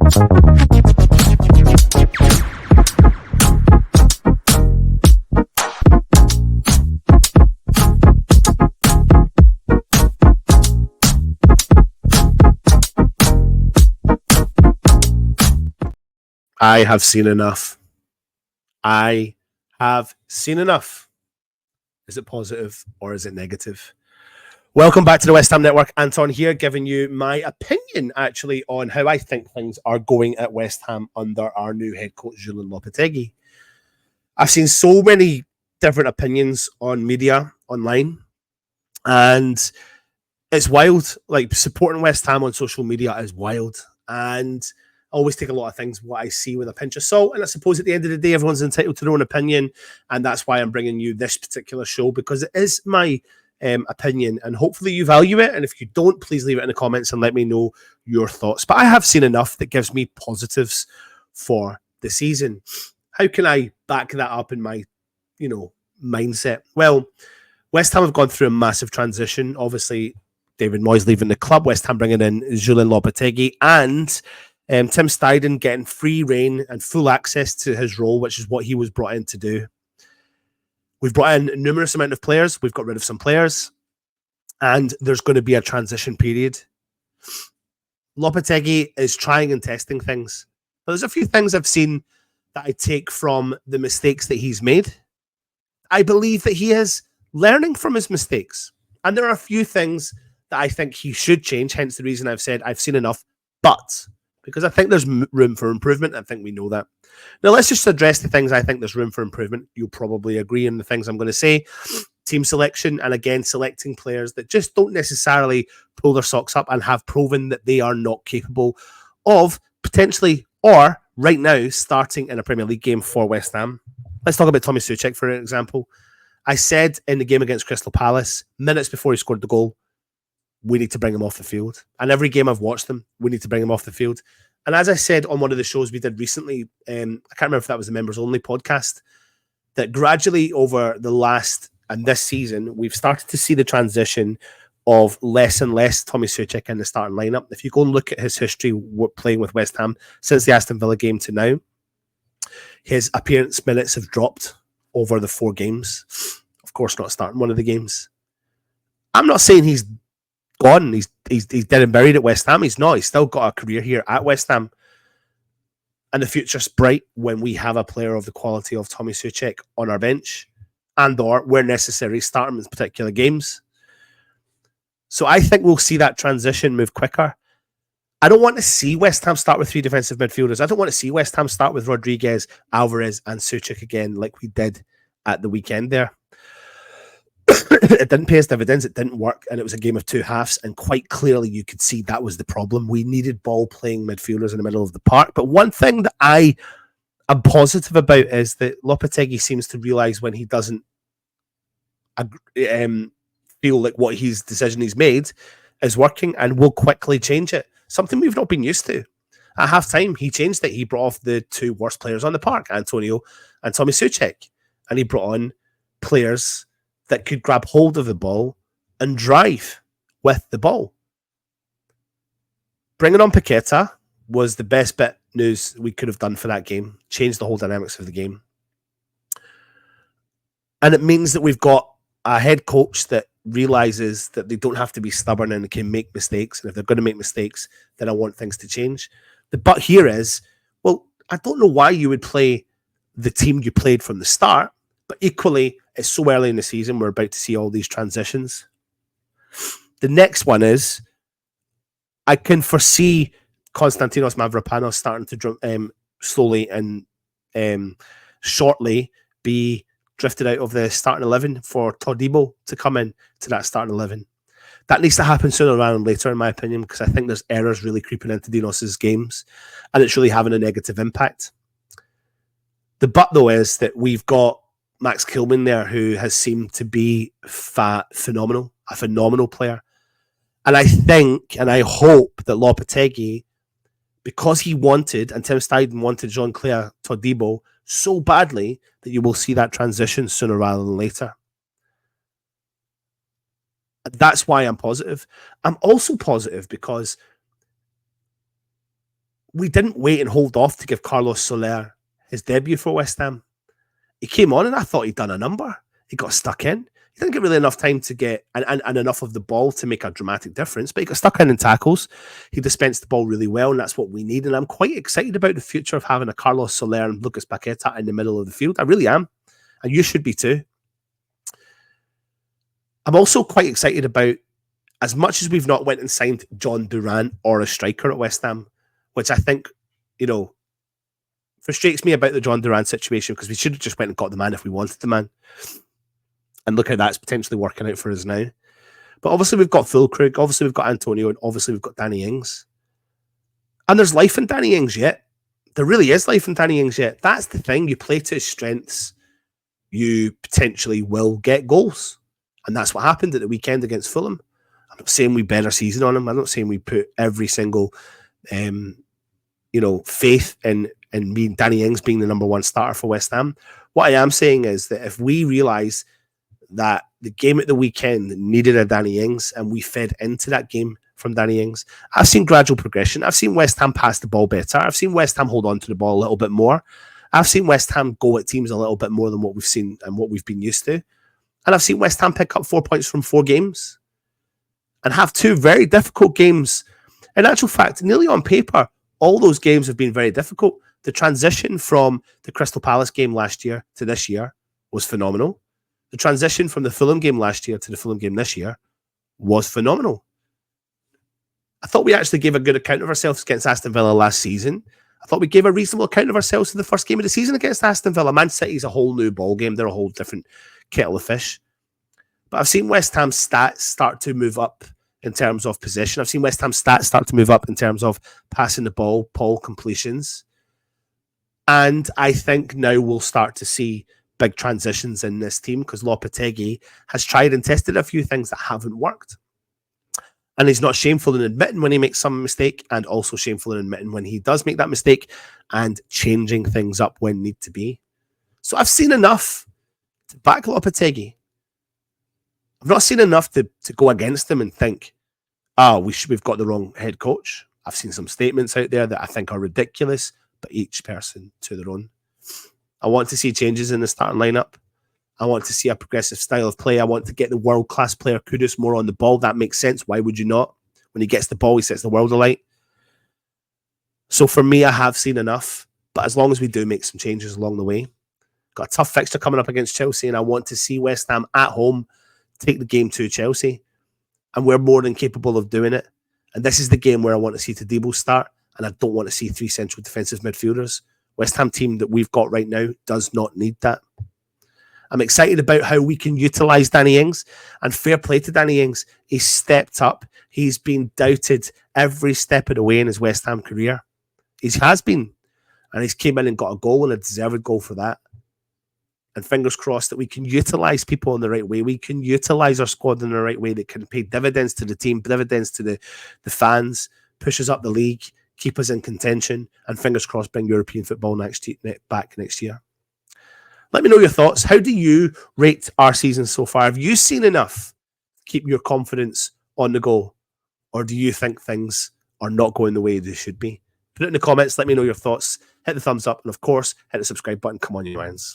I have seen enough. I have seen enough. Is it positive or is it negative? Welcome back to the West Ham Network. Anton here, giving you my opinion, actually, on how I think things are going at West Ham under our new head coach, Julian Lopetegui. I've seen so many different opinions on media, online, and it's wild. Like, supporting West Ham on social media is wild. And I always take a lot of things, what I see, with a pinch of salt. And I suppose at the end of the day, everyone's entitled to their own opinion. And that's why I'm bringing you this particular show, because it is my opinion, and hopefully you value it. And if you don't, please leave it in the comments and let me know your thoughts. But I have seen enough that gives me positives for the season. How can I back that up in my, mindset? Well, West Ham have gone through a massive transition. Obviously, David Moyes leaving the club, West Ham bringing in Julian Lopetegui, and Tim Steidten getting free reign and full access to his role, which is what he was brought in to do. We've brought in a numerous amount of players. We've got rid of some players. And there's going to be a transition period. Lopetegui is trying and testing things. But there's a few things I've seen that I take from the mistakes that he's made. I believe that he is learning from his mistakes. And there are a few things that I think he should change, hence the reason I've said I've seen enough. But because I think there's room for improvement. I think we know that. Now, let's just address the things I think there's room for improvement. You'll probably agree in the things I'm going to say. Team selection, and again, selecting players that just don't necessarily pull their socks up and have proven that they are not capable of potentially, or right now, starting in a Premier League game for West Ham. Let's talk about Tommy Souček, for example. I said in the game against Crystal Palace, minutes before he scored the goal, we need to bring him off the field. And every game I've watched him, we need to bring him off the field. And as I said on one of the shows we did recently, I can't remember if that was the Members Only podcast, that gradually over the last and this season, we've started to see the transition of less and less Tommy Souček in the starting lineup. If you go and look at his history playing with West Ham since the Aston Villa game to now, his appearance minutes have dropped over the 4 games. Of course, not starting one of the games. I'm not saying he's gone. He's dead and buried at West Ham. He's not. He's still got a career here at West Ham. And the future's bright when we have a player of the quality of Tommy Souček on our bench, and or, where necessary, start him in particular games. So I think we'll see that transition move quicker. I don't want to see West Ham start with 3 defensive midfielders. I don't want to see West Ham start with Rodriguez, Alvarez, and Souček again, like we did at the weekend there. It didn't pay us dividends. It didn't work. And it was a game of 2 halves. And quite clearly, you could see that was the problem. We needed ball-playing midfielders in the middle of the park. But one thing that I am positive about is that Lopetegui seems to realise when he doesn't feel like what his decision he's made is working, and will quickly change it. Something we've not been used to. At half-time, he changed it. He brought off the 2 worst players on the park, Antonio and Tommy Souček. And he brought on players that could grab hold of the ball and drive with the ball. Bringing on Paqueta was the best bit news we could have done for that game. Changed the whole dynamics of the game. And it means that we've got a head coach that realizes that they don't have to be stubborn and they can make mistakes. And if they're going to make mistakes, then I want things to change. The but here is, well, I don't know why you would play the team you played from the start, but equally, it's so early in the season, we're about to see all these transitions. The next one is, I can foresee Konstantinos Mavropanos starting to slowly and shortly be drifted out of the starting 11 for Todibo to come in to that starting 11. That needs to happen sooner rather than later, in my opinion, because I think there's errors really creeping into Dinos's games, and it's really having a negative impact. The but, though, is that we've got Max Kilman there, who has seemed to be phenomenal, a phenomenal player. And I think, and I hope that Lopetegui, because he wanted, and Tim Steidten wanted Jean-Claire Todibo so badly, that you will see that transition sooner rather than later. That's why I'm positive. I'm also positive because we didn't wait and hold off to give Carlos Soler his debut for West Ham. He came on and I thought he'd done a number. He got stuck in. He didn't get really enough time to get and enough of the ball to make a dramatic difference, but he got stuck in tackles. He dispensed the ball really well, and that's what we need. And I'm quite excited about the future of having a Carlos Soler and Lucas Paqueta in the middle of the field. I really am. And you should be too. I'm also quite excited about, as much as we've not went and signed John Duran or a striker at West Ham, which I think, frustrates me about the John Duran situation, because we should have just went and got the man if we wanted the man. And look how that's potentially working out for us now. But obviously we've got Fulkrug, obviously we've got Antonio, and obviously we've got Danny Ings. And there's life in Danny Ings yet. There really is life in Danny Ings yet. That's the thing. You play to his strengths, you potentially will get goals. And that's what happened at the weekend against Fulham. I'm not saying we bet our season on him. I'm not saying we put every single faith in me, Danny Ings being the number one starter for West Ham. What I am saying is that if we realise that the game at the weekend needed a Danny Ings and we fed into that game from Danny Ings, I've seen gradual progression. I've seen West Ham pass the ball better. I've seen West Ham hold on to the ball a little bit more. I've seen West Ham go at teams a little bit more than what we've seen and what we've been used to. And I've seen West Ham pick up 4 points from 4 games and have 2 very difficult games. In actual fact, nearly on paper, all those games have been very difficult. The transition from the Crystal Palace game last year to this year was phenomenal. The transition from the Fulham game last year to the Fulham game this year was phenomenal. I thought we actually gave a good account of ourselves against Aston Villa last season. I thought we gave a reasonable account of ourselves for the first game of the season against Aston Villa. Man City's a whole new ball game. They're a whole different kettle of fish. But I've seen West Ham's stats start to move up in terms of possession. I've seen West Ham's stats start to move up in terms of passing the ball, ball completions. And I think now we'll start to see big transitions in this team, because Lopetegui has tried and tested a few things that haven't worked. And he's not shameful in admitting when he makes some mistake, and also shameful in admitting when he does make that mistake and changing things up when need to be. So I've seen enough to back Lopetegui. I've not seen enough to go against him and think, we've got the wrong head coach. I've seen some statements out there that I think are ridiculous, but each person to their own. I want to see changes in the starting lineup. I want to see a progressive style of play. I want to get the world-class player Kudus more on the ball. That makes sense. Why would you not? When he gets the ball, he sets the world alight. So for me, I have seen enough. But as long as we do make some changes along the way, got a tough fixture coming up against Chelsea, and I want to see West Ham at home take the game to Chelsea. And we're more than capable of doing it. And this is the game where I want to see Tadibo start, and I don't want to see 3 central defensive midfielders. West Ham team that we've got right now does not need that. I'm excited about how we can utilise Danny Ings, and fair play to Danny Ings. He's stepped up. He's been doubted every step of the way in his West Ham career. He has been. And he's came in and got a goal, and a deserved goal for that. And fingers crossed that we can utilise people in the right way. We can utilise our squad in the right way that can pay dividends to the team, dividends to the fans, push us up the league, keep us in contention, and fingers crossed bring European football back next year. Let me know your thoughts. How do you rate our season so far? Have you seen enough to keep your confidence on the go? Or do you think things are not going the way they should be? Put it in the comments. Let me know your thoughts. Hit the thumbs up. And of course, hit the subscribe button. Come on, you irons.